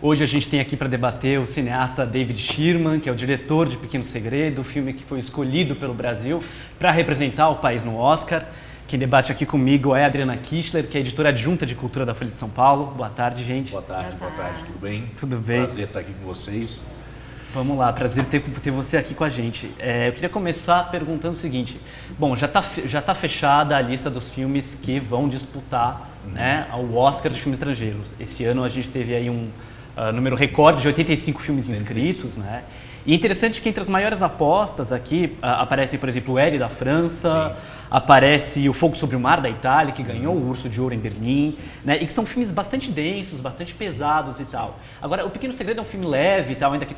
Hoje a gente tem aqui para debater o cineasta David Shearman, que é o diretor de Pequeno Segredo, o filme que foi escolhido pelo Brasil para representar o país no Oscar. Quem debate aqui comigo é a Adriana Kistler, que é editora adjunta de cultura da Folha de São Paulo. Boa tarde, gente. Boa tarde, tudo bem? Tudo bem. Prazer estar aqui com vocês. Vamos lá, prazer ter você aqui com a gente. Eu queria começar perguntando o seguinte. Bom, já tá fechada a lista dos filmes que vão disputar né, o Oscar de filmes estrangeiros. Esse ano a gente teve aí um número recorde de 85 filmes inscritos, né? E é interessante que entre as maiores apostas aqui aparecem, por exemplo, o L da França, aparece o Fogo sobre o Mar da Itália, que ganhou o Urso de Ouro em Berlim, né? E que são filmes bastante densos, bastante pesados e tal. Agora, O Pequeno Segredo é um filme leve e tal, ainda que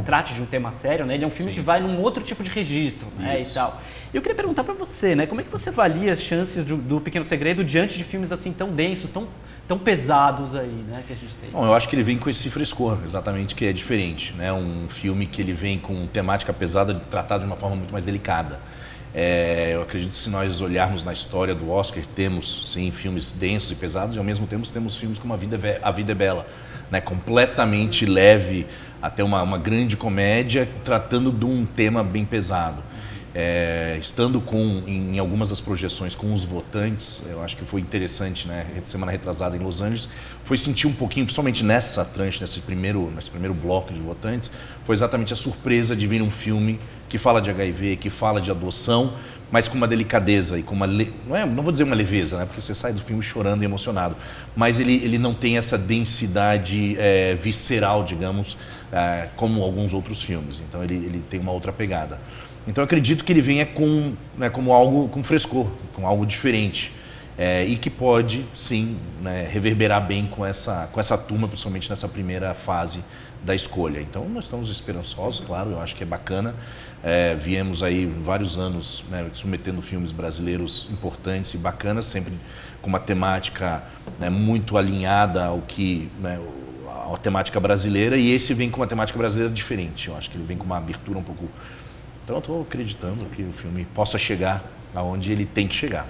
trate de um tema sério, né? Ele é um filme que vai num outro tipo de registro, né? E tal. E eu queria perguntar para você, né? Como é que você avalia as chances do Pequeno Segredo diante de filmes assim tão densos, tão pesados aí, né, que a gente tem? Bom, eu acho que ele vem com esse frescor, exatamente, que é diferente, né? Um filme que ele vem com temática pesada, tratado de uma forma muito mais delicada. Eu acredito que se nós olharmos na história do Oscar, temos, sim, filmes densos e pesados, e ao mesmo tempo temos filmes como A Vida é Bela, né? Completamente leve, até uma grande comédia, tratando de um tema bem pesado. Estando em algumas das projeções com os votantes, eu acho que foi interessante, né? Semana retrasada em Los Angeles, foi sentir um pouquinho, principalmente nessa tranche, nesse primeiro bloco de votantes, foi exatamente a surpresa de vir um filme que fala de HIV, que fala de adoção, mas com uma delicadeza e com uma... Não vou dizer uma leveza, né? Porque você sai do filme chorando e emocionado, mas ele não tem essa densidade visceral, digamos, como alguns outros filmes. Então ele tem uma outra pegada. Então eu acredito que ele venha como algo com frescor, com algo diferente. E que pode, sim, né, reverberar bem com essa turma, principalmente nessa primeira fase da escolha. Então nós estamos esperançosos, claro, eu acho que é bacana. Viemos aí vários anos, né, submetendo filmes brasileiros importantes e bacanas, sempre com uma temática, né, muito alinhada ao que... Né, a temática brasileira, e esse vem com uma temática brasileira diferente. Eu acho que ele vem com uma abertura um pouco... Então eu estou acreditando que o filme possa chegar aonde ele tem que chegar.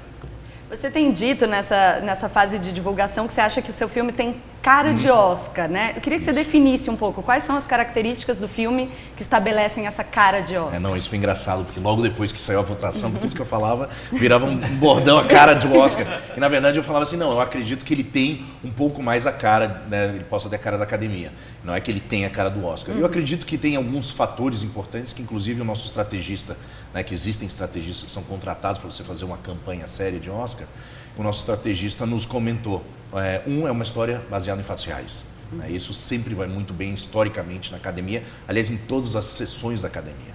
Você tem dito nessa fase de divulgação que você acha que o seu filme tem cara de Oscar, né? Eu queria que você definisse um pouco quais são as características do filme que estabelecem essa cara de Oscar. Não, isso foi engraçado, porque logo depois que saiu a votação, tudo que eu falava virava um bordão, a cara de Oscar. E na verdade eu falava assim, não, eu acredito que ele tem um pouco mais a cara, né? Ele possa ter a cara da academia. Não é que ele tem a cara do Oscar. Eu acredito que tem alguns fatores importantes que inclusive o nosso estrategista, né, que existem estrategistas que são contratados para você fazer uma campanha séria de Oscar, o nosso estrategista nos comentou. É uma história baseada em fatos reais. Né? Isso sempre vai muito bem historicamente na academia, aliás, em todas as sessões da academia.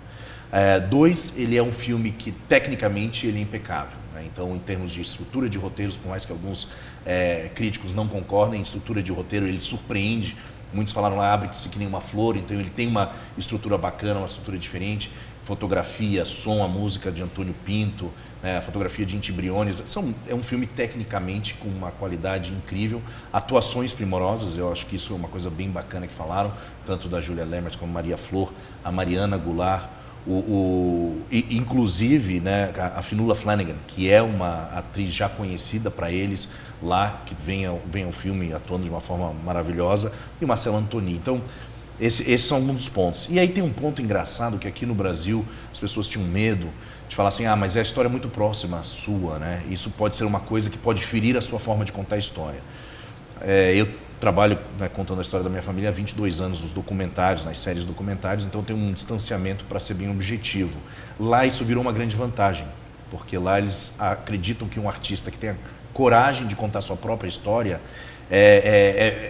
2, ele é um filme que tecnicamente ele é impecável. Né? Então, em termos de estrutura de roteiros, por mais que alguns críticos não concordem, em estrutura de roteiro ele surpreende. Muitos falaram lá, abre-se que nem uma flor, então ele tem uma estrutura bacana, uma estrutura diferente. Fotografia, som, a música de Antônio Pinto, a fotografia de Inti Briones. É um filme tecnicamente com uma qualidade incrível, atuações primorosas, eu acho que isso é uma coisa bem bacana que falaram, tanto da Julia Lemers como Maria Flor, a Mariana Goulart, inclusive, né, a Fionnuala Flanagan, que é uma atriz já conhecida para eles lá, que vem ao filme atuando de uma forma maravilhosa, e o Marcelo Antoni. Então, esses são um dos pontos. E aí tem um ponto engraçado que aqui no Brasil as pessoas tinham medo de falar assim, mas é a história muito próxima à sua, né? Isso pode ser uma coisa que pode ferir a sua forma de contar a história. Eu trabalho, né, contando a história da minha família há 22 anos nos documentários, nas séries documentários, então tem um distanciamento para ser bem objetivo. Lá isso virou uma grande vantagem, porque lá eles acreditam que um artista que tenha coragem de contar a sua própria história,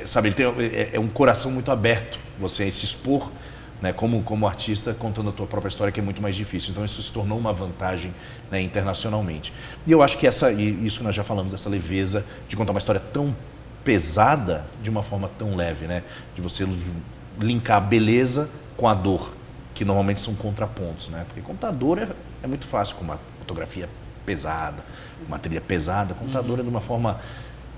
sabe, ele tem um coração muito aberto, você se expor, né, como artista contando a tua própria história, que é muito mais difícil. Então isso se tornou uma vantagem, né, internacionalmente. E eu acho que isso que nós já falamos, essa leveza de contar uma história tão pesada de uma forma tão leve, né, de você linkar a beleza com a dor, que normalmente são contrapontos, né, porque contar a dor é muito fácil com uma fotografia pesada, uma trilha pesada. Contar a dor de uma forma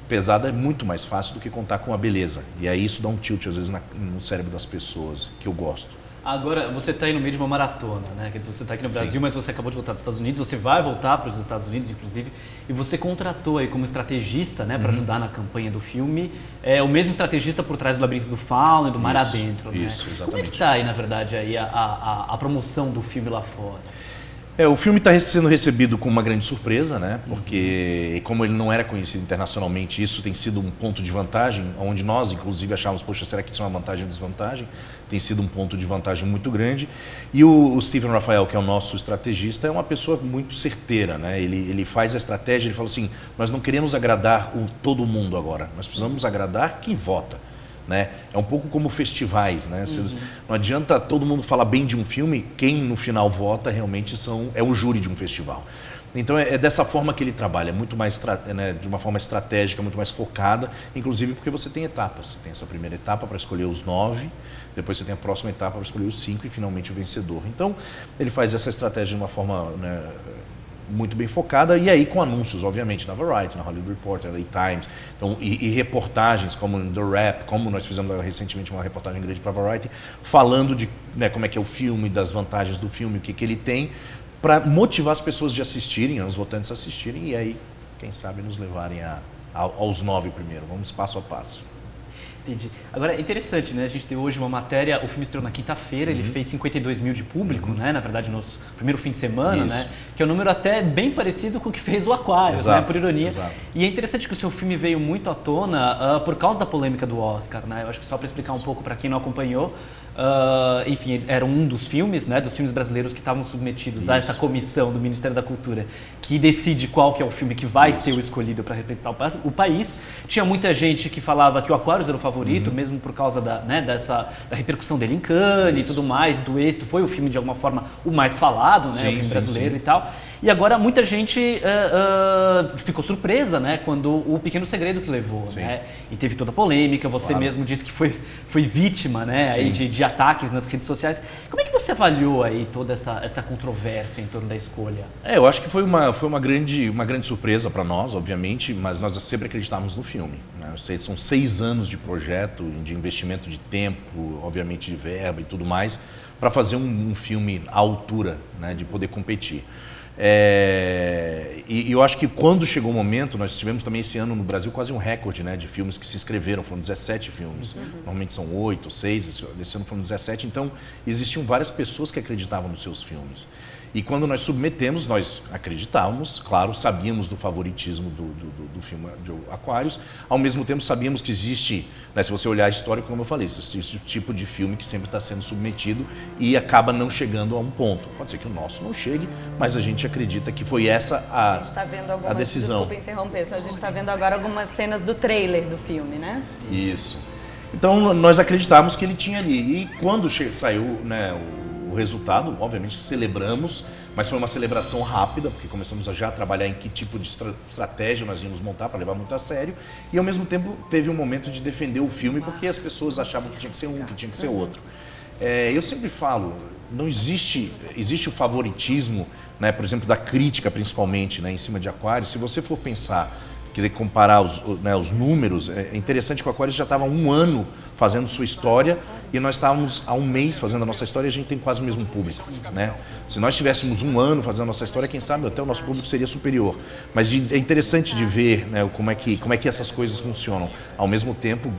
pesada é muito mais fácil do que contar com a beleza. E aí isso dá um tilt, às vezes, no cérebro das pessoas, que eu gosto. Agora, você está aí no meio de uma maratona, né? Quer dizer, você está aqui no Brasil, Sim. mas você acabou de voltar dos Estados Unidos, você vai voltar para os Estados Unidos, inclusive, e você contratou aí como estrategista, né, para ajudar na campanha do filme, o mesmo estrategista por trás do Labirinto do Fauno e do Mar Adentro, né? Isso, exatamente. Como é que está aí, na verdade, aí a promoção do filme lá fora? O filme está sendo recebido com uma grande surpresa, né? Porque como ele não era conhecido internacionalmente, isso tem sido um ponto de vantagem, onde nós, inclusive, achávamos, poxa, será que isso é uma vantagem ou desvantagem? Tem sido um ponto de vantagem muito grande. E o Stephen Raphael, que é o nosso estrategista, é uma pessoa muito certeira, né? Ele faz a estratégia, ele fala assim, nós não queremos agradar todo mundo agora, nós precisamos agradar quem vota. Né? É um pouco como festivais, né? Não adianta todo mundo falar bem de um filme, quem no final vota realmente é o júri de um festival. Então é dessa forma que ele trabalha, muito mais né, de uma forma estratégica, muito mais focada, inclusive porque você tem etapas. Você tem essa primeira etapa para escolher os 9, depois você tem a próxima etapa para escolher os 5 e finalmente o vencedor. Então ele faz essa estratégia de uma forma, né, muito bem focada, e aí com anúncios, obviamente, na Variety, na Hollywood Reporter, na Times, então, e reportagens como no The Wrap, como nós fizemos recentemente uma reportagem grande para a Variety, falando de, né, como é que é o filme, das vantagens do filme, o que ele tem, para motivar as pessoas de assistirem, os votantes a assistirem, e aí, quem sabe, nos levarem aos 9 primeiro. Vamos passo a passo. Entendi. Agora, é interessante, né? A gente tem hoje uma matéria, o filme estreou na quinta-feira, ele fez 52 mil de público, né? Na verdade, no primeiro fim de semana, né? Que é um número até bem parecido com o que fez o Aquarius, né? Por ironia. Exato. E é interessante que o seu filme veio muito à tona por causa da polêmica do Oscar, né? Eu acho que só para explicar um pouco para quem não acompanhou, enfim, era um dos filmes, né? Dos filmes brasileiros que estavam submetidos a essa comissão do Ministério da Cultura, que decide qual que é o filme que vai ser o escolhido para representar o país. Tinha muita gente que falava que o Aquarius era o favorito, mesmo por causa da repercussão dele em Cannes e tudo mais, do êxito. Foi o filme, de alguma forma, o mais falado, né? O filme brasileiro e tal. E agora muita gente ficou surpresa, né? Quando o Pequeno Segredo que levou, né? E teve toda a polêmica, você mesmo disse que foi vítima, né? Aí de ataques nas redes sociais. Como é que você avaliou aí toda essa controvérsia em torno da escolha? Eu acho que foi uma grande surpresa para nós, obviamente, mas nós sempre acreditávamos no filme, né? São 6 anos de projeto, de investimento de tempo, obviamente de verba e tudo mais, para fazer um filme à altura, né? De poder competir. E eu acho que quando chegou o momento, nós tivemos também esse ano no Brasil quase um recorde, né, de filmes que se inscreveram, foram 17 filmes, normalmente são 8 ou 6, esse ano foram 17, então existiam várias pessoas que acreditavam nos seus filmes. E quando nós submetemos, nós acreditávamos, claro, sabíamos do favoritismo do filme de Aquarius, ao mesmo tempo sabíamos que existe, né, se você olhar a história, como eu falei, existe tipo de filme que sempre está sendo submetido e acaba não chegando a um ponto. Pode ser que o nosso não chegue, mas a gente acredita que foi essa a decisão. Desculpa interromper, a gente está vendo agora algumas cenas do trailer do filme, né? Isso. Então nós acreditávamos que ele tinha ali. E quando saiu, né, o resultado, obviamente celebramos, mas foi uma celebração rápida, porque começamos a já trabalhar em que tipo de estratégia nós íamos montar para levar muito a sério, e ao mesmo tempo teve um momento de defender o filme, porque as pessoas achavam que tinha que ser um, que tinha que ser outro. Eu sempre falo, não existe o favoritismo, né, por exemplo, da crítica principalmente, né, em cima de Aquarius. Se você for pensar, querer comparar os números, é interessante que o Aquarius já estava há 1 ano fazendo sua história e nós estávamos há 1 mês fazendo a nossa história e a gente tem quase o mesmo público, né? Se nós tivéssemos 1 ano fazendo a nossa história, quem sabe até o nosso público seria superior. Mas é interessante de ver, né, como é que essas coisas funcionam. Ao mesmo tempo,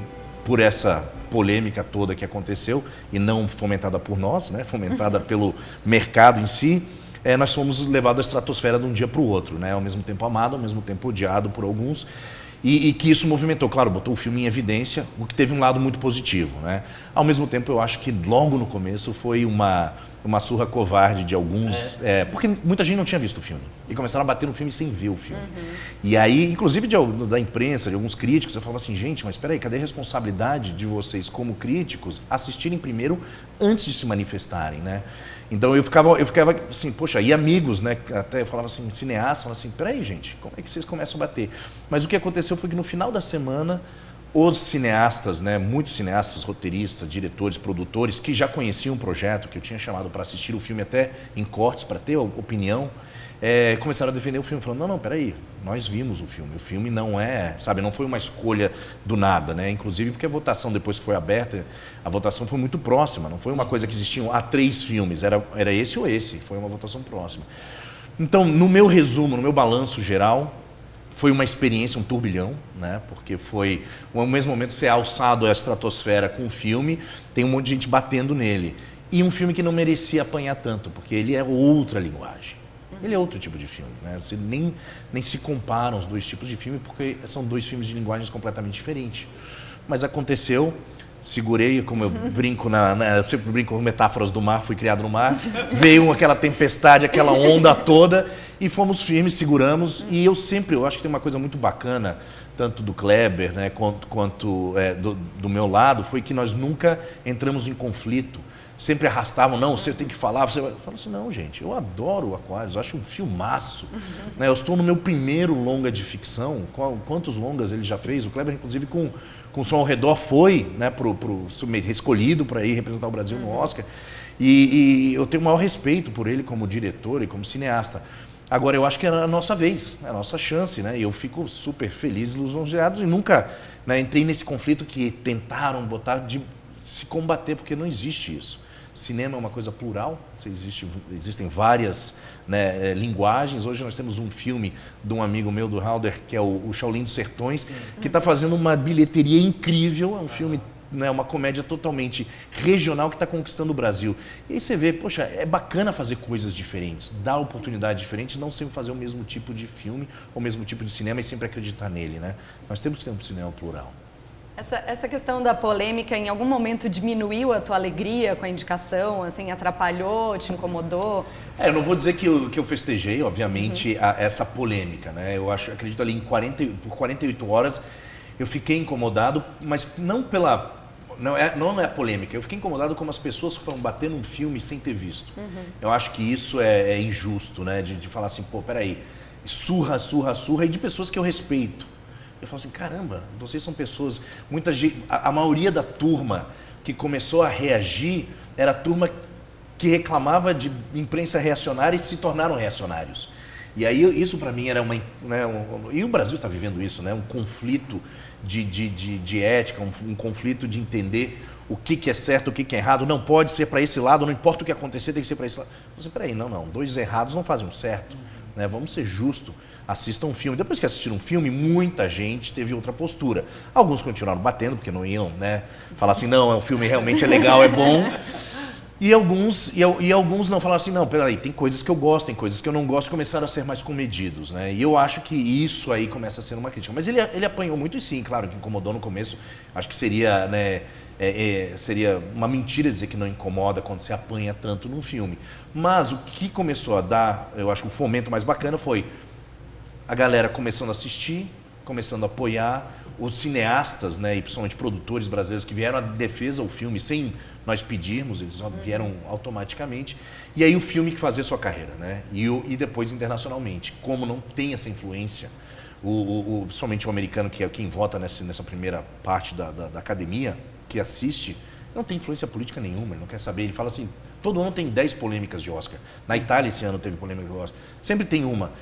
por essa polêmica toda que aconteceu, e não fomentada por nós, né, fomentada pelo mercado em si, nós fomos levados à estratosfera de um dia para o outro, né? Ao mesmo tempo amado, ao mesmo tempo odiado por alguns, e que isso movimentou, claro, botou o filme em evidência, o que teve um lado muito positivo, né? Ao mesmo tempo, eu acho que logo no começo foi uma surra covarde de alguns, porque muita gente não tinha visto o filme e começaram a bater no filme sem ver o filme. E aí, inclusive da imprensa, de alguns críticos, eu falava assim, gente, mas espera aí, cadê a responsabilidade de vocês como críticos assistirem primeiro antes de se manifestarem, né? Então eu ficava assim, poxa, e amigos, né, até eu falava assim, cineastas, falavam assim, peraí gente, como é que vocês começam a bater? Mas o que aconteceu foi que no final da semana, os cineastas, né, muitos cineastas, roteiristas, diretores, produtores, que já conheciam o projeto, que eu tinha chamado para assistir o filme até em cortes, para ter opinião, começaram a defender o filme, falando, não, peraí, nós vimos o filme não é, sabe, não foi uma escolha do nada, né? Inclusive porque a votação, depois que foi aberta, a votação foi muito próxima, não foi uma coisa que existiam 3 filmes, era esse ou esse, foi uma votação próxima. Então, no meu resumo, no meu balanço geral, foi uma experiência, um turbilhão, né? Porque foi, ao mesmo momento, ser alçado à estratosfera com o filme, tem um monte de gente batendo nele. E um filme que não merecia apanhar tanto, porque ele é outra linguagem. Ele é outro tipo de filme, né? Você nem se comparam os 2 tipos de filme, porque são 2 filmes de linguagens completamente diferentes. Mas aconteceu, segurei, como eu brinco, eu sempre brinco com metáforas do mar, fui criado no mar, veio aquela tempestade, aquela onda toda, e fomos firmes, seguramos, e eu acho que tem uma coisa muito bacana, tanto do Kleber, né, quanto do meu lado, foi que nós nunca entramos em conflito. Sempre arrastavam, não, você tem que falar, você vai... Fala assim, não, gente, eu adoro o Aquários, eu acho um filmaço. Né, eu estou no meu primeiro longa de ficção, quantos longas ele já fez? O Kleber, inclusive, com Som ao Redor, foi, né, escolhido para ir representar o Brasil no Oscar. E eu tenho o maior respeito por ele como diretor e como cineasta. Agora, eu acho que é a nossa vez, é a nossa chance, né? E eu fico super feliz, lisonjeado, e nunca, né, entrei nesse conflito que tentaram botar de se combater, porque não existe isso. Cinema é uma coisa plural, existem várias, né, linguagens. Hoje nós temos um filme de um amigo meu, do Halder, que é o Shaolin dos Sertões, que está fazendo uma bilheteria incrível, é um filme, né, uma comédia totalmente regional que está conquistando o Brasil. E aí você vê, poxa, é bacana fazer coisas diferentes, dar oportunidade diferente, não sempre fazer o mesmo tipo de filme, ou o mesmo tipo de cinema e sempre acreditar nele, né? Nós temos que ter um cinema plural. Essa questão da polêmica, em algum momento diminuiu a tua alegria com a indicação? Assim, atrapalhou, te incomodou? Eu não vou dizer que eu festejei, obviamente, essa polêmica, né? Acredito ali por 48 horas eu fiquei incomodado, mas não pela... Não é a polêmica, eu fiquei incomodado como as pessoas foram bater num filme sem ter visto. Eu acho que isso é injusto, né? De falar assim, pô, peraí, surra, e de pessoas que eu respeito. Eu falo assim, caramba, vocês são pessoas... Muita gente, a maioria da turma que começou a reagir era a turma que reclamava de imprensa reacionária e se tornaram reacionários. E aí isso para mim era uma... Né, e o Brasil está vivendo isso, né? Um conflito de ética, um conflito de entender o que é certo, o que é errado. Não pode ser para esse lado, não importa o que acontecer, tem que ser para esse lado. Você, peraí, não, 2 errados não fazem um certo. Né? Vamos ser justos. Assistam um filme. Depois que assistiram um filme, muita gente teve outra postura. Alguns continuaram batendo, porque não iam, né, falar assim, não, o filme realmente é legal, é bom. E alguns não falaram assim, não, peraí, tem coisas que eu gosto, tem coisas que eu não gosto, começaram a ser mais comedidos, né? E eu acho que isso aí começa a ser uma crítica. Mas ele apanhou muito, e sim, claro, que incomodou no começo. Acho que seria, né, seria uma mentira dizer que não incomoda quando se apanha tanto num filme. Mas o que começou a dar, eu acho que o fomento mais bacana foi a galera começando a assistir, começando a apoiar, os cineastas, né, e principalmente produtores brasileiros que vieram à defesa do filme sem nós pedirmos, eles vieram automaticamente. E aí o filme que fazia sua carreira, né? E depois internacionalmente. Como não tem essa influência, principalmente o americano, que é quem vota nessa primeira parte da academia, que assiste, não tem influência política nenhuma, ele não quer saber. Ele fala assim, todo ano tem 10 polêmicas de Oscar. Na Itália esse ano teve polêmica de Oscar. Sempre tem uma.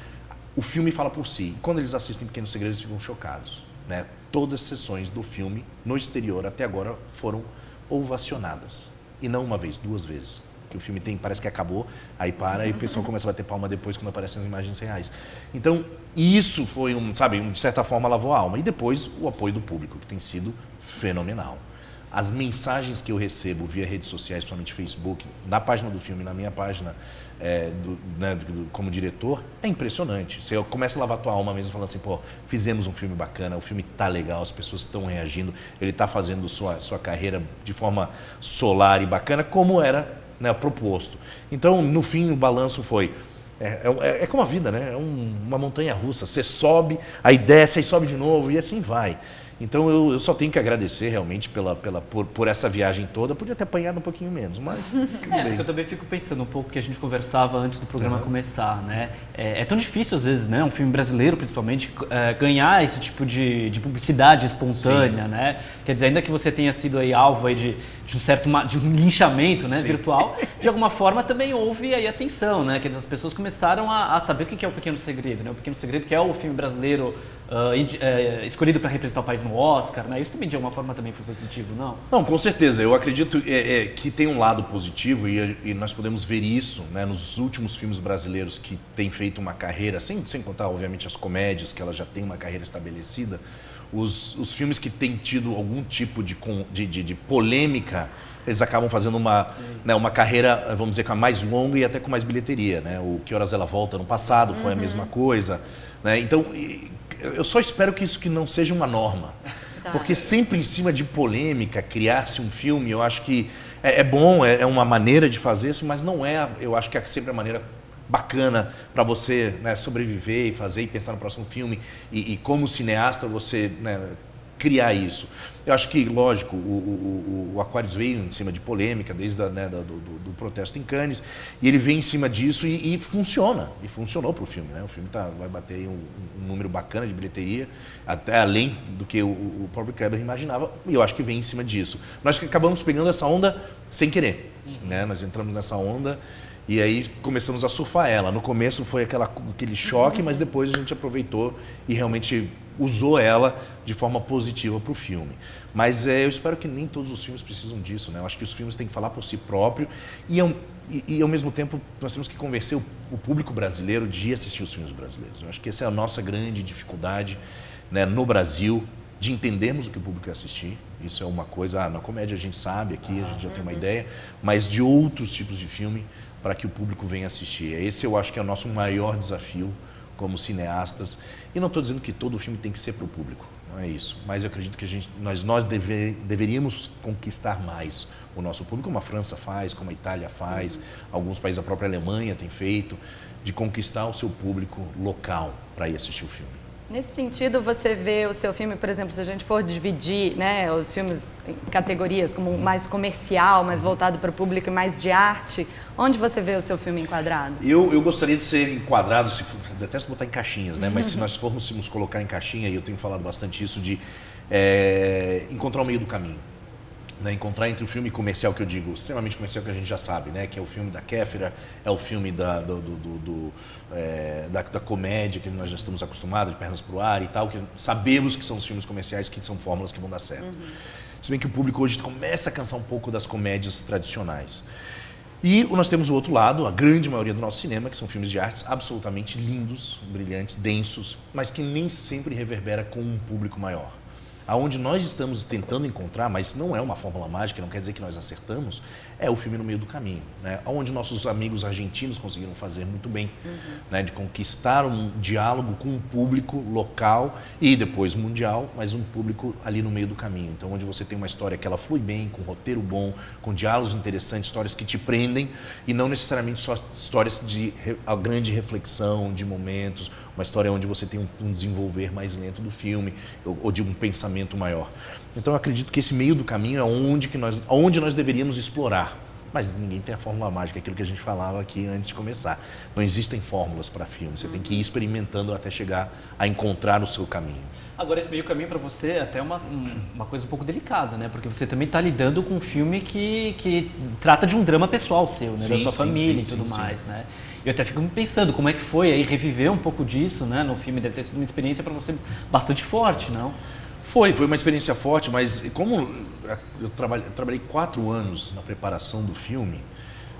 O filme fala por si. Quando eles assistem Pequenos Segredos, eles ficam chocados, né? Todas as sessões do filme no exterior até agora foram ovacionadas. E não uma vez, 2 vezes. Que o filme tem, parece que acabou, aí para e o pessoal começa a bater palma depois quando aparecem as imagens reais. Então, isso foi de certa forma lavou a alma. E depois o apoio do público, que tem sido fenomenal. As mensagens que eu recebo via redes sociais, principalmente Facebook, na página do filme, na minha página como diretor, é impressionante. Você começa a lavar a tua alma mesmo, falando assim, pô, fizemos um filme bacana, o filme tá legal, as pessoas estão reagindo, ele tá fazendo sua carreira de forma solar e bacana, como era, né, proposto. Então, no fim, o balanço foi... É como a vida, né? É uma montanha russa. Você sobe, aí desce, aí sobe de novo, e assim vai. Então eu só tenho que agradecer realmente por essa viagem toda. Podia ter apanhado um pouquinho menos, mas porque eu também fico pensando um pouco que a gente conversava antes do programa começar, né? É tão difícil às vezes, né, um filme brasileiro principalmente, ganhar esse tipo de publicidade espontânea, né? Quer dizer, ainda que você tenha sido aí alvo aí de um linchamento, né, virtual, de alguma forma também houve aí atenção, né? Quer dizer, as pessoas começaram a saber o que é o Pequeno Segredo, né? O Pequeno Segredo, que é o filme brasileiro escolhido para representar o país no Oscar, né? Isso também de alguma forma também foi positivo, não? Não, com certeza. Eu acredito que tem um lado positivo e nós podemos ver isso, né, nos últimos filmes brasileiros que têm feito uma carreira, sem contar obviamente as comédias, que elas já têm uma carreira estabelecida. Os filmes que têm tido algum tipo de polêmica, eles acabam fazendo uma carreira, vamos dizer, mais longa e até com mais bilheteria, né? O Que Horas Ela Volta no passado foi a mesma coisa, né? Então, eu só espero que isso que não seja uma norma. Porque sempre em cima de polêmica, criar-se um filme, eu acho que é bom, é uma maneira de fazer isso, mas não é, eu acho que é sempre a maneira bacana para você, né, sobreviver e fazer e pensar no próximo filme e como cineasta você, né, criar isso. Eu acho que, lógico, o Aquarius veio em cima de polêmica desde do protesto em Cannes e ele vem em cima disso e funciona. E funcionou para o filme, né? O filme vai bater aí um número bacana de bilheteria, até além do que o próprio Kleber imaginava, e eu acho que vem em cima disso. Nós acabamos pegando essa onda sem querer, né? Nós entramos nessa onda e aí começamos a surfar ela. No começo foi aquele choque, mas depois a gente aproveitou e realmente usou ela de forma positiva para o filme. Mas eu espero que nem todos os filmes precisam disso, né? Eu acho que os filmes têm que falar por si próprio e ao mesmo tempo nós temos que convencer o público brasileiro de ir assistir os filmes brasileiros. Eu acho que essa é a nossa grande dificuldade, né, no Brasil, de entendermos o que o público quer assistir. Isso é uma coisa, na comédia a gente sabe, aqui a gente já tem uma ideia, mas de outros tipos de filme para que o público venha assistir. Esse eu acho que é o nosso maior desafio como cineastas. E não estou dizendo que todo filme tem que ser para o público, não é isso. Mas eu acredito que nós deveríamos conquistar mais o nosso público, como a França faz, como a Itália faz, alguns países, a própria Alemanha tem feito, de conquistar o seu público local para ir assistir o filme. Nesse sentido, você vê o seu filme, por exemplo, se a gente for dividir, né, os filmes em categorias como mais comercial, mais voltado para o público e mais de arte, onde você vê o seu filme enquadrado? Eu gostaria de ser enquadrado, detesto botar em caixinhas, né, mas se nós formos nos colocar em caixinha, e eu tenho falado bastante isso, de encontrar o meio do caminho. Né, encontrar entre o filme comercial, que eu digo, extremamente comercial, que a gente já sabe, né, que é o filme da Kéfera, é o filme da comédia, que nós já estamos acostumados, de Pernas pro Ar e tal, que sabemos que são os filmes comerciais, que são fórmulas que vão dar certo. Se bem que o público hoje começa a cansar um pouco das comédias tradicionais. E nós temos o outro lado, a grande maioria do nosso cinema, que são filmes de artes absolutamente lindos, brilhantes, densos, mas que nem sempre reverbera com um público maior. Aonde nós estamos tentando encontrar, mas não é uma fórmula mágica, não quer dizer que nós acertamos, é o filme no meio do caminho, né? Onde nossos amigos argentinos conseguiram fazer muito bem, né? De conquistar um diálogo com um público local e depois mundial, mas um público ali no meio do caminho. Então, onde você tem uma história que ela flui bem, com roteiro bom, com diálogos interessantes, histórias que te prendem e não necessariamente só histórias de grande reflexão, de momentos, uma história onde você tem um desenvolver mais lento do filme ou de um pensamento maior. Então eu acredito que esse meio do caminho é onde nós deveríamos explorar. Mas ninguém tem a fórmula mágica, aquilo que a gente falava aqui antes de começar. Não existem fórmulas para filme, você tem que ir experimentando até chegar a encontrar o seu caminho. Agora, esse meio caminho para você é até uma coisa um pouco delicada, né? Porque você também está lidando com um filme que trata de um drama pessoal seu, né? Da sua família e tudo mais, né? Eu até fico pensando como é que foi aí reviver um pouco disso, né? No filme deve ter sido uma experiência para você bastante forte, não? Foi uma experiência forte, mas como eu trabalhei 4 anos na preparação do filme,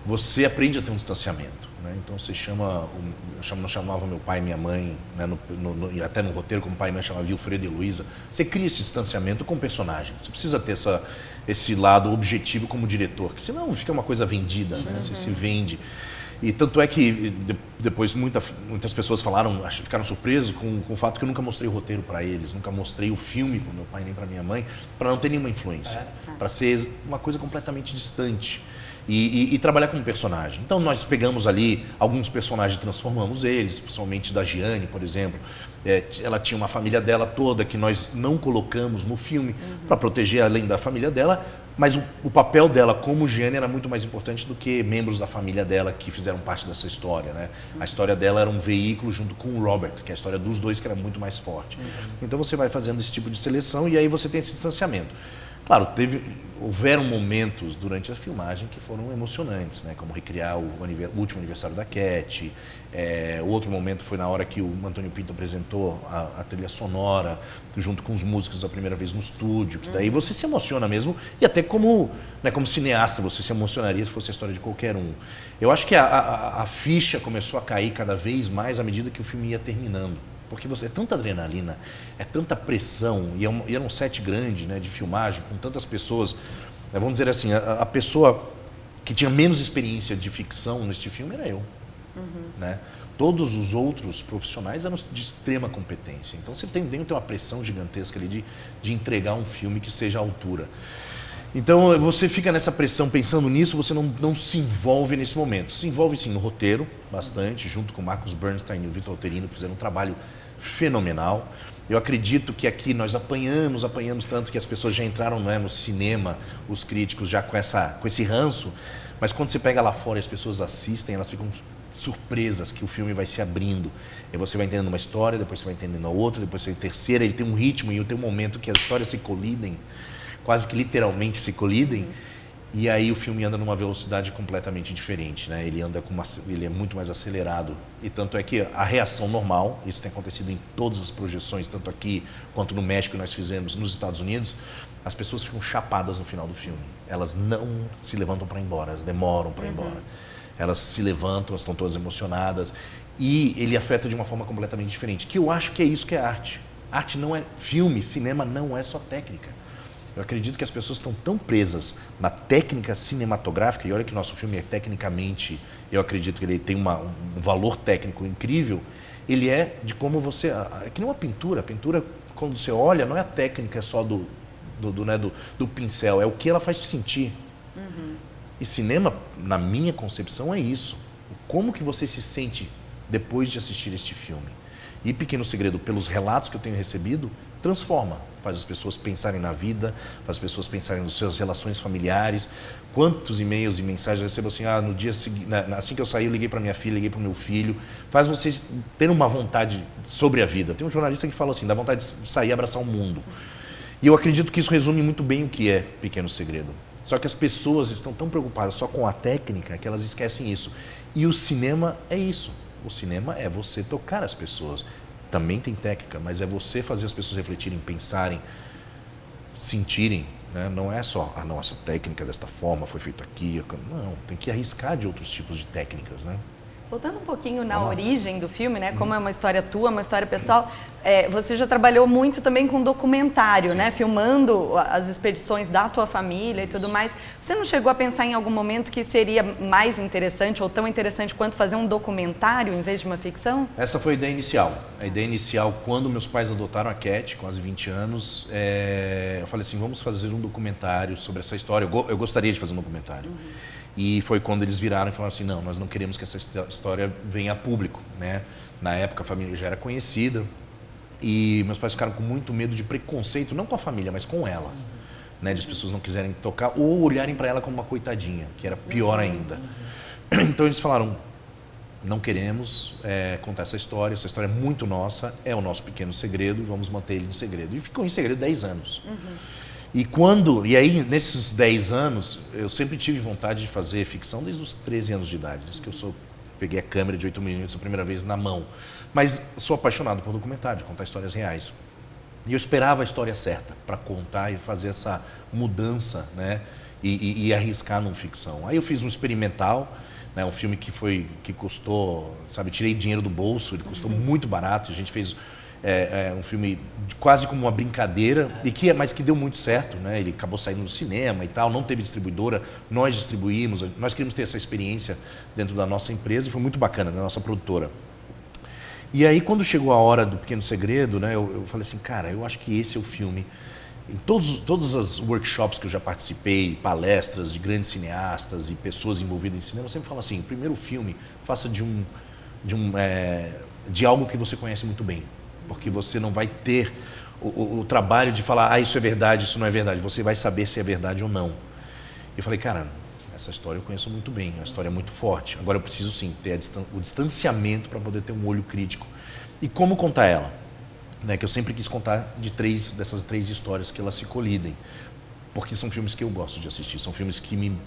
você aprende a ter um distanciamento, né? Então você eu chamava meu pai e minha mãe, né, e até no roteiro como pai e mãe chamava Wilfredo e Heloísa. Você cria esse distanciamento com o personagem. Você precisa ter esse lado objetivo como diretor, que senão fica uma coisa vendida, né? Você se vende. E tanto é que depois muitas pessoas ficaram surpresas com o fato que eu nunca mostrei o roteiro para eles, nunca mostrei o filme para o meu pai nem para minha mãe, para não ter nenhuma influência, para ser uma coisa completamente distante. e trabalhar como personagem. Então nós pegamos ali alguns personagens e transformamos eles, principalmente da Gianni, por exemplo. Ela tinha uma família dela toda que nós não colocamos no filme para proteger além da família dela, mas o papel dela como Gianni era muito mais importante do que membros da família dela que fizeram parte dessa história, né? A história dela era um veículo junto com o Robert, que é a história dos dois que era muito mais forte. Então você vai fazendo esse tipo de seleção e aí você tem esse distanciamento. Claro, houveram momentos durante a filmagem que foram emocionantes, né? Como recriar o último aniversário da Cat. Outro momento foi na hora que o Antônio Pinto apresentou a trilha sonora, junto com os músicos a primeira vez no estúdio, que daí você se emociona mesmo, e até como cineasta você se emocionaria se fosse a história de qualquer um. Eu acho que a ficha começou a cair cada vez mais à medida que o filme ia terminando. Porque é tanta adrenalina, é tanta pressão, e era um set grande, né, de filmagem, com tantas pessoas. Vamos dizer assim, a pessoa que tinha menos experiência de ficção neste filme era eu. Né? Todos os outros profissionais eram de extrema competência. Então você tem uma pressão gigantesca ali de entregar um filme que seja à altura. Então você fica nessa pressão pensando nisso, você não se envolve nesse momento. Se envolve sim no roteiro, bastante, junto com o Marcus Bernstein e o Vitor Alterino, que fizeram um trabalho fenomenal. Eu acredito que aqui nós apanhamos tanto que as pessoas já entraram, né, no cinema, os críticos já com esse ranço, mas quando você pega lá fora e as pessoas assistem, elas ficam surpresas que o filme vai se abrindo. E você vai entendendo uma história, depois você vai entendendo a outra, depois você tem a terceira, ele tem um ritmo e tem um momento que as histórias se colidem, quase que literalmente se colidem, e aí o filme anda numa velocidade completamente diferente, né? Ele é muito mais acelerado, e tanto é que a reação normal, isso tem acontecido em todas as projeções, tanto aqui quanto no México que nós fizemos, nos Estados Unidos, as pessoas ficam chapadas no final do filme. Elas não se levantam para ir embora, elas demoram para ir embora. Elas se levantam, elas estão todas emocionadas, e ele afeta de uma forma completamente diferente, que eu acho que é isso que é arte. Arte não é filme, cinema não é só técnica. Eu acredito que as pessoas estão tão presas na técnica cinematográfica, e olha que nosso filme é tecnicamente, eu acredito que ele tem um valor técnico incrível, ele é de como você... É que nem uma pintura. A pintura, quando você olha, não é a técnica só do pincel, é o que ela faz te sentir. E cinema, na minha concepção, é isso. Como que você se sente depois de assistir este filme? E Pequeno Segredo, pelos relatos que eu tenho recebido, transforma. Faz as pessoas pensarem na vida, faz as pessoas pensarem nas suas relações familiares. Quantos e-mails e mensagens eu recebo assim, no dia seguinte, assim que eu saí, eu liguei para minha filha, liguei para o meu filho. Faz vocês terem uma vontade sobre a vida. Tem um jornalista que fala assim, dá vontade de sair e abraçar o mundo. E eu acredito que isso resume muito bem o que é Pequeno Segredo. Só que as pessoas estão tão preocupadas só com a técnica que elas esquecem isso. E o cinema é isso. O cinema é você tocar as pessoas. Também tem técnica, mas é você fazer as pessoas refletirem, pensarem, sentirem. Né? Não é só, essa técnica desta forma foi feita aqui. Não, tem que arriscar de outros tipos de técnicas, né? Voltando um pouquinho na origem do filme, né? Como é uma história tua, uma história pessoal, você já trabalhou muito também com documentário, né? Filmando as expedições da tua família e tudo mais. Você não chegou a pensar em algum momento que seria mais interessante ou tão interessante quanto fazer um documentário em vez de uma ficção? Essa foi a ideia inicial. A ideia inicial, quando meus pais adotaram a Cat, quase 20 anos, eu falei assim, vamos fazer um documentário sobre essa história. Eu gostaria de fazer um documentário. E foi quando eles viraram e falaram assim, não, nós não queremos que essa história venha a público, né? Na época a família já era conhecida e meus pais ficaram com muito medo de preconceito, não com a família, mas com ela, né? De as pessoas não quiserem tocar ou olharem para ela como uma coitadinha, que era pior ainda. Então eles falaram, não queremos contar essa história é muito nossa, é o nosso pequeno segredo, vamos manter ele em segredo. E ficou em segredo 10 anos. E aí, nesses 10 anos, eu sempre tive vontade de fazer ficção desde os 13 anos de idade, desde que peguei a câmera de 8mm a primeira vez na mão. Mas sou apaixonado por documentário, de contar histórias reais. E eu esperava a história certa para contar e fazer essa mudança, né? E arriscar numa ficção. Aí eu fiz um experimental, né? Um filme que custou, tirei dinheiro do bolso, ele custou muito barato, a gente fez... um filme quase como uma brincadeira, mas que deu muito certo, né? Ele acabou saindo no cinema e tal, não teve distribuidora, nós distribuímos, nós queríamos ter essa experiência dentro da nossa empresa e foi muito bacana, da nossa produtora. E aí quando chegou a hora do Pequeno Segredo, né, eu falei assim, cara, eu acho que esse é o filme Em todos os workshops que eu já participei, palestras de grandes cineastas e pessoas envolvidas em cinema, eu sempre falo assim, o primeiro filme, faça de algo que você conhece muito bem, porque você não vai ter o trabalho de falar, isso é verdade, isso não é verdade, você vai saber se é verdade ou não. Eu falei, cara, essa história eu conheço muito bem, é uma história muito forte, agora eu preciso sim ter o distanciamento para poder ter um olho crítico. E como contar ela? Né, que eu sempre quis contar dessas três histórias que elas se colidem, porque são filmes que eu gosto de assistir, são filmes que me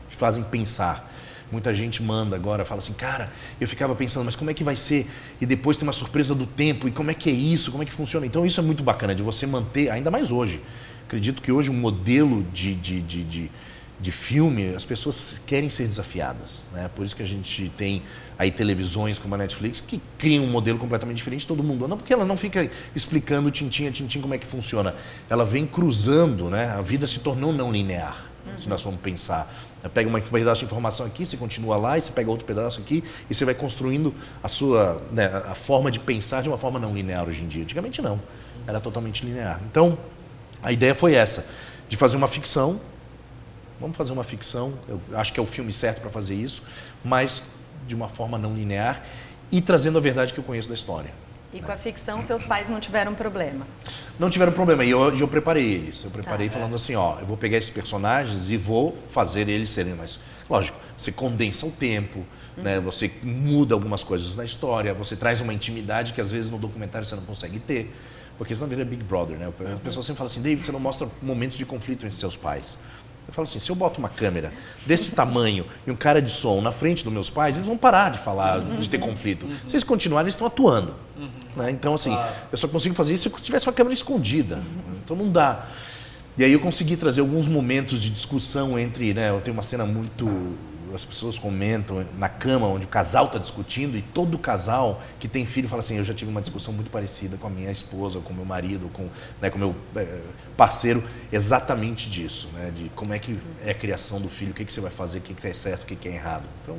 fazem pensar. Muita gente manda agora, fala assim, cara, eu ficava pensando, mas como é que vai ser? E depois tem uma surpresa do tempo, e como é que é isso? Como é que funciona? Então isso é muito bacana, de você manter, ainda mais hoje. Acredito que hoje um modelo de filme, as pessoas querem ser desafiadas, né? Por isso que a gente tem aí televisões como a Netflix que criam um modelo completamente diferente, todo mundo anda, porque ela não fica explicando tintim a tintim como é que funciona. Ela vem cruzando, né? A vida se tornou não linear, se nós formos pensar. Pega um pedaço de informação aqui, você continua lá, e você pega outro pedaço aqui, e você vai construindo a sua, né, a forma de pensar de uma forma não linear hoje em dia. Antigamente não, era totalmente linear. Então, a ideia foi essa, de fazer uma ficção. Vamos fazer uma ficção, eu acho que é o filme certo para fazer isso, mas de uma forma não linear e trazendo a verdade que eu conheço da história. E com a ficção, seus pais não tiveram problema? Não tiveram problema, e eu preparei eles. Eu preparei falando assim, eu vou pegar esses personagens e vou fazer eles serem mais... Lógico, você condensa o tempo, né? Você muda algumas coisas na história, você traz uma intimidade que às vezes no documentário você não consegue ter, porque senão vira Big Brother, né? O pessoal sempre fala assim, David, você não mostra momentos de conflito entre seus pais. Eu falo assim, se eu boto uma câmera desse tamanho e um cara de som na frente dos meus pais, eles vão parar de falar, de ter conflito. Se eles continuarem, eles estão atuando. Né? Então, assim, eu só consigo fazer isso se eu tivesse uma câmera escondida. Então não dá. E aí eu consegui trazer alguns momentos de discussão entre, né, eu tenho uma cena muito... As pessoas comentam na cama onde o casal está discutindo e todo casal que tem filho fala assim, eu já tive uma discussão muito parecida com a minha esposa, com o meu marido, com o meu parceiro, exatamente disso, né, de como é que é a criação do filho, o que você vai fazer, o que é certo, o que é errado. Então,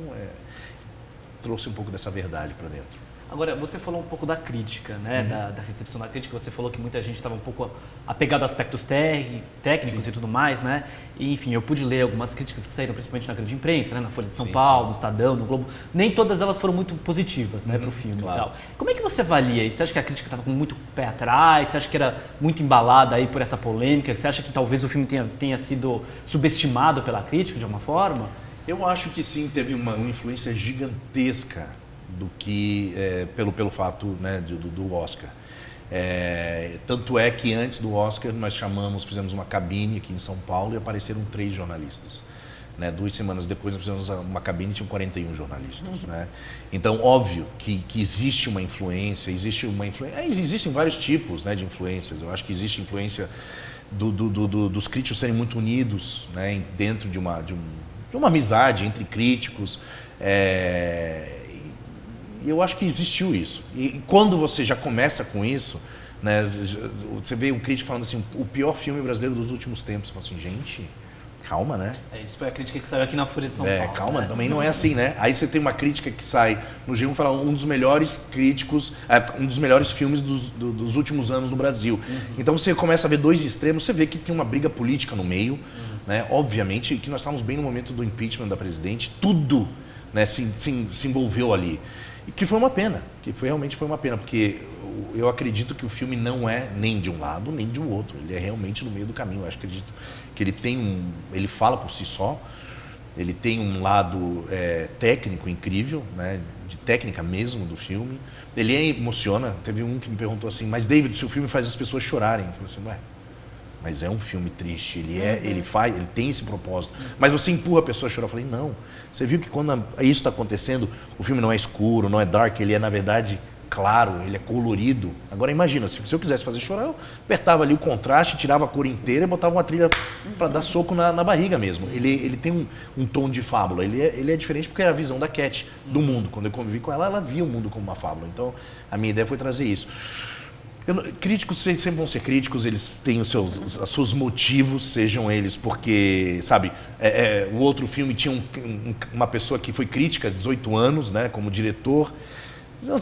trouxe um pouco dessa verdade para dentro. Agora, você falou um pouco da crítica, né? Da recepção da crítica. Você falou que muita gente estava um pouco apegado a aspectos técnicos e tudo mais, né? E, enfim, eu pude ler algumas críticas que saíram principalmente na grande imprensa, né? Na Folha de São Paulo, no Estadão, no Globo. Nem todas elas foram muito positivas, né, para o filme e tal. Como é que você avalia isso? Você acha que a crítica estava com muito pé atrás? Você acha que era muito embalada aí por essa polêmica? Você acha que talvez o filme tenha sido subestimado pela crítica de alguma forma? Eu acho que sim, teve uma influência gigantesca do que pelo fato, né, do Oscar. Tanto é que antes do Oscar nós fizemos uma cabine aqui em São Paulo e apareceram 3 jornalistas. Né? 2 semanas depois nós fizemos uma cabine e tinham 41 jornalistas. Né? Então, óbvio que existe uma influência, existem vários tipos, né, de influências. Eu acho que existe influência dos críticos serem muito unidos, né, dentro de uma amizade entre críticos. Eu acho que existiu isso. E quando você já começa com isso, né, você vê um crítico falando assim, o pior filme brasileiro dos últimos tempos. Você fala assim, gente, calma, né? Isso foi a crítica que saiu aqui na Folha de São Paulo. Calma, né? Também não é assim, né? Aí você tem uma crítica que sai no G1 falando um dos melhores críticos, um dos melhores filmes dos últimos anos no Brasil. Então você começa a ver 2 extremos, você vê que tem uma briga política no meio, né? Obviamente que nós estávamos bem no momento do impeachment da presidente, tudo, né, se envolveu ali. E que foi uma pena, realmente foi uma pena, porque eu acredito que o filme não é nem de um lado, nem de um outro. Ele é realmente no meio do caminho. Eu acredito que ele fala por si só, ele tem um lado técnico incrível, né, de técnica mesmo do filme. Ele emociona. Teve um que me perguntou assim, mas David, seu filme faz as pessoas chorarem. Eu falei assim, mas é um filme triste, ele tem esse propósito. Mas você empurra a pessoa a chorar. Eu falei, não. Você viu que quando isso está acontecendo, o filme não é escuro, não é dark, ele é, na verdade, claro, ele é colorido. Agora imagina, se eu quisesse fazer chorar, eu apertava ali o contraste, tirava a cor inteira e botava uma trilha para dar soco na barriga mesmo. Ele tem um tom de fábula, ele é diferente porque é a visão da Cat do mundo. Quando eu convivi com ela via o mundo como uma fábula. Então, a minha ideia foi trazer isso. Críticos sempre vão ser críticos, eles têm os seus motivos, sejam eles porque, sabe, o outro filme tinha uma pessoa que foi crítica há 18 anos, né, como diretor,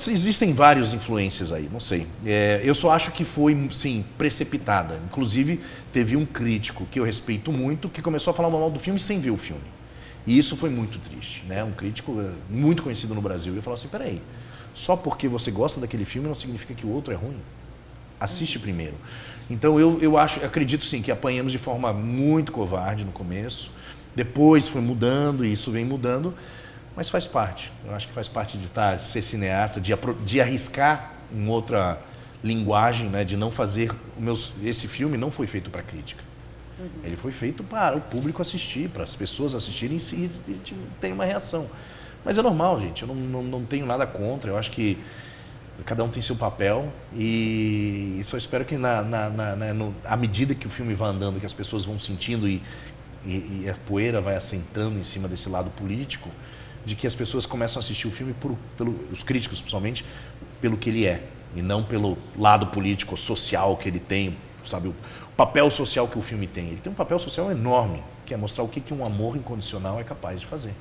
Existem várias influências aí, não sei. Eu só acho que foi, sim, precipitada. Inclusive, teve um crítico que eu respeito muito que começou a falar mal do filme sem ver o filme. E isso foi muito triste, né? Um crítico muito conhecido no Brasil. Ele falou assim, peraí, só porque você gosta daquele filme não significa que o outro é ruim. Assiste primeiro. Então, eu acredito, sim, que apanhamos de forma muito covarde no começo. Depois foi mudando e isso vem mudando. Mas faz parte. Eu acho que faz parte de ser cineasta, de arriscar em outra linguagem, né? De não fazer... Esse filme não foi feito para crítica. Ele foi feito para o público assistir, para as pessoas assistirem e terem uma reação. Mas é normal, gente. Eu não tenho nada contra. Eu acho que cada um tem seu papel e só espero que à medida que o filme vai andando, que as pessoas vão sentindo e a poeira vai assentando em cima desse lado político, de que as pessoas começam a assistir o filme, os críticos principalmente, pelo que ele é, e não pelo lado político, social que ele tem, sabe, o papel social que o filme tem. Ele tem um papel social enorme, que é mostrar o que um amor incondicional é capaz de fazer.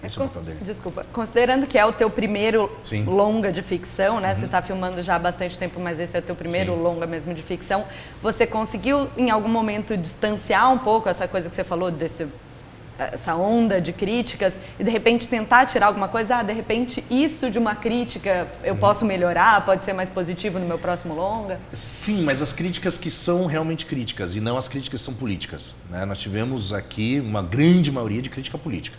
Esse é o papel dele. Desculpa, considerando que é o teu primeiro Sim. longa de ficção, né? Você está filmando já há bastante tempo, mas esse é o teu primeiro Sim. longa mesmo de ficção. Você conseguiu, em algum momento, distanciar um pouco essa coisa que você falou, essa onda de críticas, e de repente tentar tirar alguma coisa? De repente isso de uma crítica eu posso melhorar, pode ser mais positivo no meu próximo longa? Sim, mas as críticas que são realmente críticas e não as críticas que são políticas, né? Nós tivemos aqui uma grande maioria de crítica política.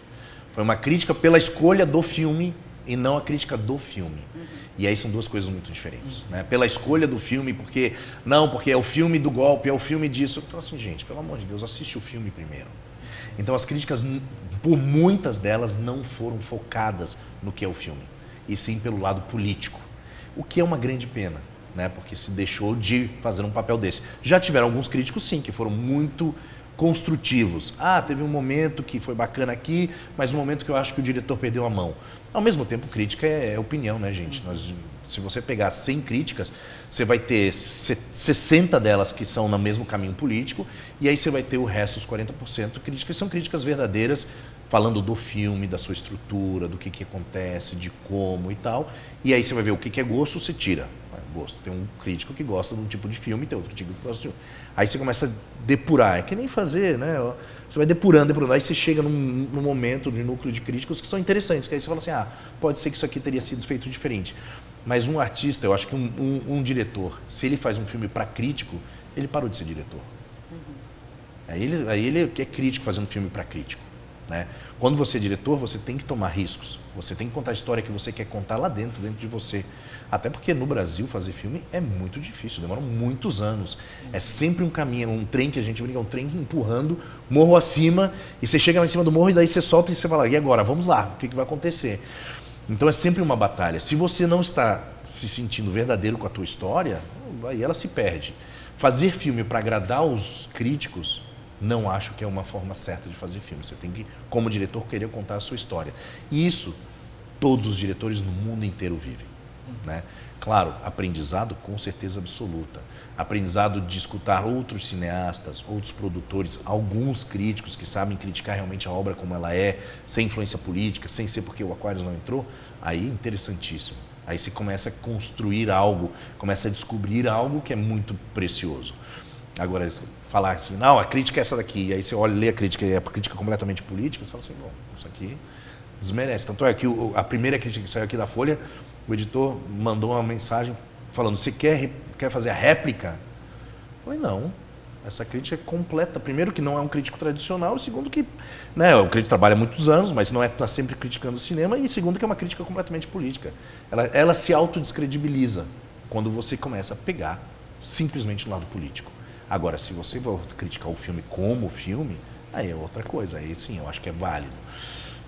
Foi uma crítica pela escolha do filme e não a crítica do filme. E aí são duas coisas muito diferentes, né? Pela escolha do filme, porque é o filme do golpe, é o filme disso. Eu falo assim, gente, pelo amor de Deus, assiste o filme primeiro. Então as críticas, por muitas delas, não foram focadas no que é o filme, e sim pelo lado político. O que é uma grande pena, né? Porque se deixou de fazer um papel desse. Já tiveram alguns críticos, sim, que foram muito construtivos. Teve um momento que foi bacana aqui, mas um momento que eu acho que o diretor perdeu a mão. Ao mesmo tempo, crítica é opinião, né, gente? Se você pegar 100 críticas, você vai ter 60 delas que são no mesmo caminho político, e aí você vai ter o resto, os 40% críticas, são críticas verdadeiras, falando do filme, da sua estrutura, do que acontece, de como e tal. E aí você vai ver o que é gosto, você tira. Gosto. Tem um crítico que gosta de um tipo de filme, tem outro crítico que gosta de outro. Aí você começa a depurar. É que nem fazer, né? Você vai depurando. Aí você chega num momento de núcleo de críticos que são interessantes. Que aí você fala assim, pode ser que isso aqui teria sido feito diferente. Mas um artista, eu acho que um diretor, se ele faz um filme para crítico, ele parou de ser diretor. Aí ele é crítico fazendo filme para crítico, né? Quando você é diretor, você tem que tomar riscos. Você tem que contar a história que você quer contar lá dentro de você. Até porque no Brasil fazer filme é muito difícil, demora muitos anos. É sempre um caminho, um trem que a gente brinca, um trem empurrando, morro acima, e você chega lá em cima do morro e daí você solta e você fala, e agora? Vamos lá, o que vai acontecer? Então é sempre uma batalha. Se você não está se sentindo verdadeiro com a tua história, aí ela se perde. Fazer filme para agradar os críticos, não acho que é uma forma certa de fazer filme. Você tem que, como diretor, querer contar a sua história. E isso, todos os diretores no mundo inteiro vivem, né? Claro, aprendizado com certeza absoluta. Aprendizado de escutar outros cineastas, outros produtores, alguns críticos que sabem criticar realmente a obra como ela é, sem influência política, sem ser porque o Aquarius não entrou, aí é interessantíssimo. Aí você começa a construir algo, começa a descobrir algo que é muito precioso. Agora, falar assim, não, a crítica é essa daqui, e aí você olha e lê a crítica, e a crítica é completamente política, você fala assim, bom, isso aqui desmerece. Tanto é que a primeira crítica que saiu aqui da Folha, o editor mandou uma mensagem falando, você quer fazer a réplica? Eu falei, não, essa crítica é completa. Primeiro que não é um crítico tradicional, e segundo que, né, o crítico trabalha há muitos anos, mas não está sempre criticando o cinema, e segundo que é uma crítica completamente política. Ela se autodescredibiliza quando você começa a pegar simplesmente o lado político. Agora, se você vai criticar o filme como filme, aí é outra coisa, aí sim, eu acho que é válido.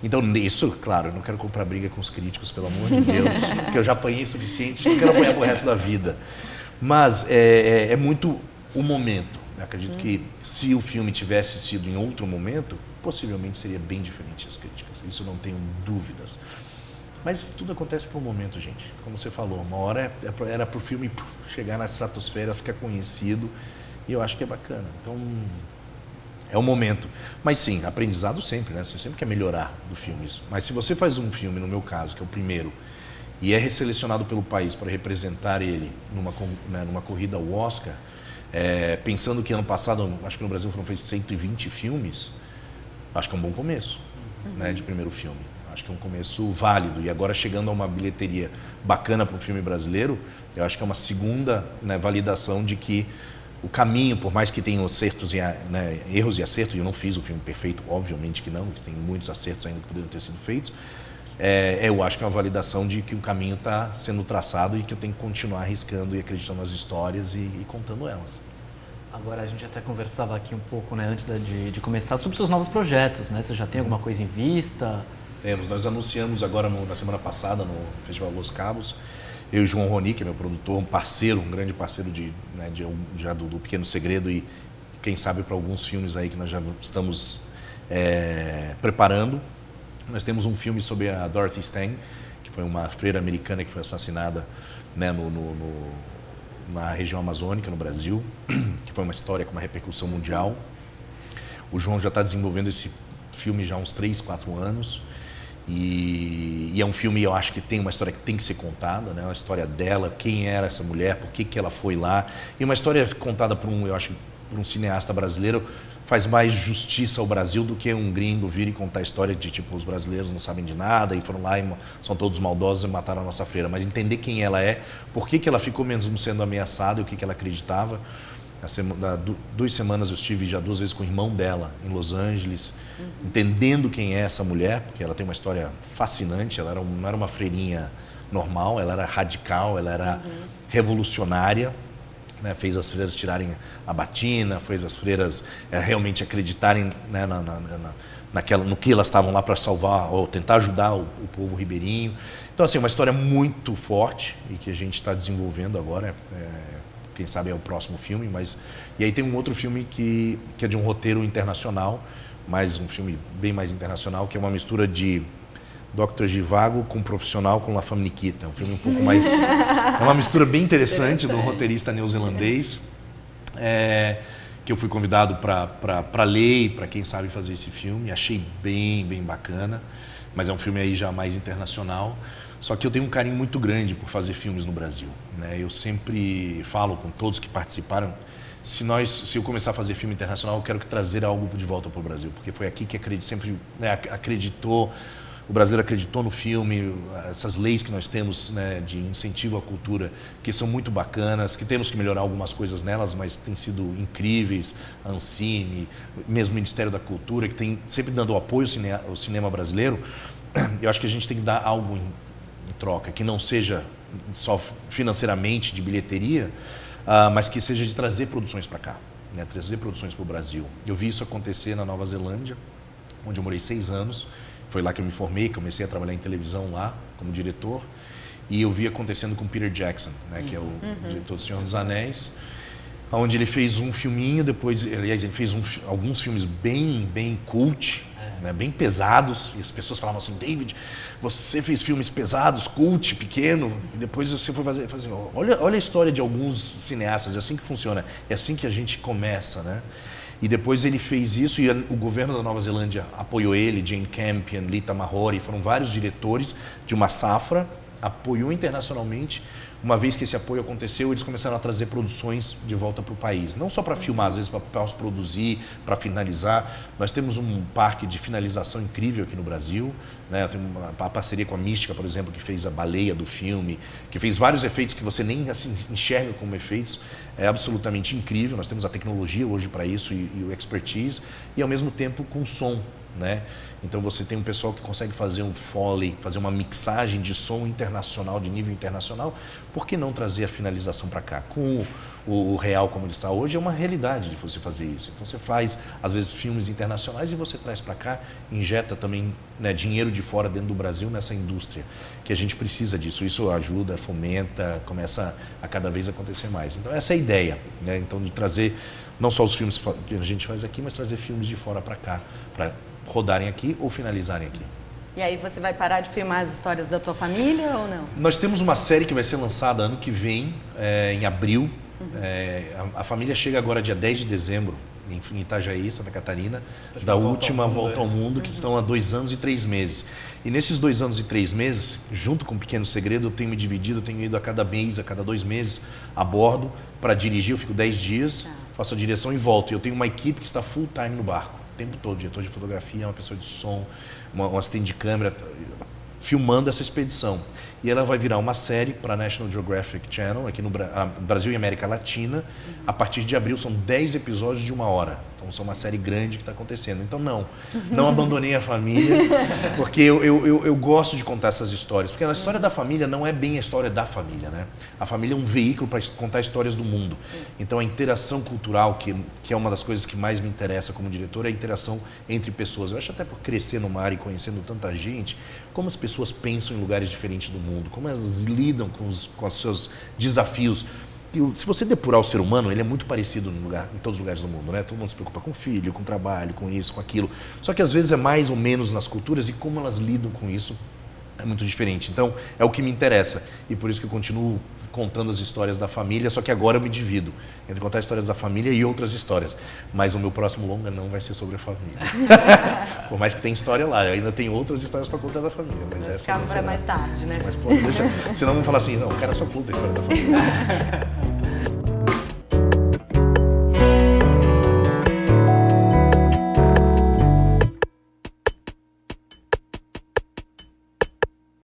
Então, isso, claro, eu não quero comprar briga com os críticos, pelo amor de Deus, porque eu já apanhei o suficiente, não quero apanhar pro resto da vida. Mas é muito o momento. Eu acredito que se o filme tivesse sido em outro momento, possivelmente seria bem diferente as críticas. Isso não tenho dúvidas. Mas tudo acontece por um momento, gente. Como você falou, uma hora era pro filme chegar na estratosfera, ficar conhecido, e eu acho que é bacana. Então, é o momento. Mas sim, aprendizado sempre, né? Você sempre quer melhorar do filme. Mas se você faz um filme, no meu caso, que é o primeiro, e é resselecionado pelo país para representar ele numa corrida ao Oscar, pensando que ano passado, acho que no Brasil foram feitos 120 filmes, acho que é um bom começo, né, de primeiro filme. Acho que é um começo válido. E agora chegando a uma bilheteria bacana para um filme brasileiro, eu acho que é uma segunda, né, validação de que o caminho, por mais que tenha acertos erros e acertos, e eu não fiz o filme perfeito, obviamente que não, que tem muitos acertos ainda que poderiam ter sido feitos, eu acho que é uma validação de que o caminho está sendo traçado e que eu tenho que continuar arriscando e acreditando nas histórias e contando elas. Agora, a gente até conversava aqui um pouco, né, antes de começar, sobre seus novos projetos, né? Você já tem alguma coisa em vista? Temos. Nós anunciamos agora, na semana passada, no Festival Los Cabos, eu e o João Roni, que é meu produtor, um parceiro, um grande parceiro já do Pequeno Segredo e quem sabe para alguns filmes aí que nós já estamos preparando. Nós temos um filme sobre a Dorothy Stang, que foi uma freira americana que foi assassinada, né, na região amazônica, no Brasil, que foi uma história com uma repercussão mundial. O João já está desenvolvendo esse filme já há uns 3, 4 anos. E é um filme, eu acho que tem uma história que tem que ser contada, né? Uma história dela, quem era essa mulher, por que ela foi lá. E uma história contada por um cineasta brasileiro faz mais justiça ao Brasil do que um gringo vir e contar a história de tipo, os brasileiros não sabem de nada e foram lá e são todos maldosos e mataram a nossa freira. Mas entender quem ela é, por que ela ficou mesmo sendo ameaçada e o que ela acreditava. Há 2 semanas eu estive já 2 vezes com o irmão dela em Los Angeles, entendendo quem é essa mulher, porque ela tem uma história fascinante. Ela não era uma freirinha normal, ela era radical, ela era revolucionária, né? Fez as freiras tirarem a batina, fez as freiras realmente acreditarem, né, no que elas estavam lá para salvar ou tentar ajudar o povo ribeirinho. Então, assim, uma história muito forte e que a gente está desenvolvendo agora. Quem sabe é o próximo filme, E aí tem um outro filme que é de um roteiro internacional, mas um filme bem mais internacional, que é uma mistura de Dr. Zhivago com Profissional com La Femme Nikita. Um filme um pouco mais... É uma mistura bem interessante do roteirista neozelandês, que eu fui convidado para ler e para quem sabe fazer esse filme. Achei bem, bem bacana, mas é um filme aí já mais internacional. Só que eu tenho um carinho muito grande por fazer filmes no Brasil, né? Eu sempre falo com todos que participaram, se eu começar a fazer filme internacional, eu quero trazer algo de volta para o Brasil, porque foi aqui que sempre, né, acreditou, o brasileiro acreditou no filme, essas leis que nós temos, né, de incentivo à cultura, que são muito bacanas, que temos que melhorar algumas coisas nelas, mas têm sido incríveis, a Ancine, mesmo o Ministério da Cultura, que tem sempre dando apoio ao cinema brasileiro. Eu acho que a gente tem que dar algo em troca, que não seja só financeiramente de bilheteria, mas que seja de trazer produções para cá, né? Trazer produções para o Brasil. Eu vi isso acontecer na Nova Zelândia, onde eu morei 6 anos. Foi lá que eu me formei, comecei a trabalhar em televisão lá como diretor, e eu vi acontecendo com Peter Jackson, né, que é o diretor do Senhor dos Anéis, onde ele fez um filminho, depois, aliás, ele fez alguns filmes bem, bem cult, né, bem pesados, e as pessoas falavam assim: David, você fez filmes pesados, cult, pequeno, e depois você foi fazer olha a história de alguns cineastas, é assim que funciona, é assim que a gente começa, né? E depois ele fez isso e o governo da Nova Zelândia apoiou ele, Jane Campion, Lita Mahori, foram vários diretores de uma safra, apoiou internacionalmente. Uma vez que esse apoio aconteceu, eles começaram a trazer produções de volta para o país. Não só para filmar, às vezes para pós-produzir, para finalizar. Nós temos um parque de finalização incrível aqui no Brasil, né? Eu tenho uma parceria com a Mística, por exemplo, que fez a baleia do filme, que fez vários efeitos que você nem assim, enxerga como efeitos. É absolutamente incrível. Nós temos a tecnologia hoje para isso e o expertise, e ao mesmo tempo com som, né? Então você tem um pessoal que consegue fazer um Foley, fazer uma mixagem de som internacional, de nível internacional. Por que não trazer a finalização para cá? Com o real como ele está hoje, é uma realidade de você fazer isso. Então você faz, às vezes, filmes internacionais e você traz para cá, injeta também, né, dinheiro de fora dentro do Brasil nessa indústria, que a gente precisa disso. Isso ajuda, fomenta, começa a cada vez acontecer mais. Então essa é a ideia, né? Então de trazer não só os filmes que a gente faz aqui, mas trazer filmes de fora para cá, para rodarem aqui ou finalizarem aqui. E aí você vai parar de filmar as histórias da tua família ou não? Nós temos uma série que vai ser lançada ano que vem, em abril, A família chega agora dia 10 de dezembro, em Itajaí, Santa Catarina, da última volta ao mundo, que estão há 2 anos e 3 meses. E nesses 2 anos e 3 meses, junto com o Pequeno Segredo, eu tenho me dividido, eu tenho ido a cada mês, a cada 2 meses, a bordo, para dirigir. Eu fico 10 dias, faço a direção e volto. E eu tenho uma equipe que está full time no barco, o tempo todo, diretor de fotografia, uma pessoa de som, um assistente de câmera, filmando essa expedição. E ela vai virar uma série para a National Geographic Channel, aqui no Brasil e América Latina. A partir de abril são 10 episódios de 1 hora. Então são uma série grande que está acontecendo. Então não abandonei a família, porque eu gosto de contar essas histórias. Porque a história da família não é bem a história da família, né? A família é um veículo para contar histórias do mundo. Então a interação cultural, que é uma das coisas que mais me interessa como diretor, é a interação entre pessoas. Eu acho até por crescer no mar e conhecendo tanta gente, como as pessoas pensam em lugares diferentes do mundo, como elas lidam com os seus desafios. E se você depurar o ser humano, ele é muito parecido em todos os lugares do mundo, né? Todo mundo se preocupa com o filho, com o trabalho, com isso, com aquilo. Só que às vezes é mais ou menos nas culturas e como elas lidam com isso é muito diferente. Então é o que me interessa e por isso que eu continuo contando as histórias da família, só que agora eu me divido entre contar histórias da família e outras histórias. Mas o meu próximo longa não vai ser sobre a família. Por mais que tenha história lá, eu ainda tenho outras histórias para contar da família. Mas essa para mais tarde, né? Mas, pô, senão vão falar assim, não, o cara só conta a história da família.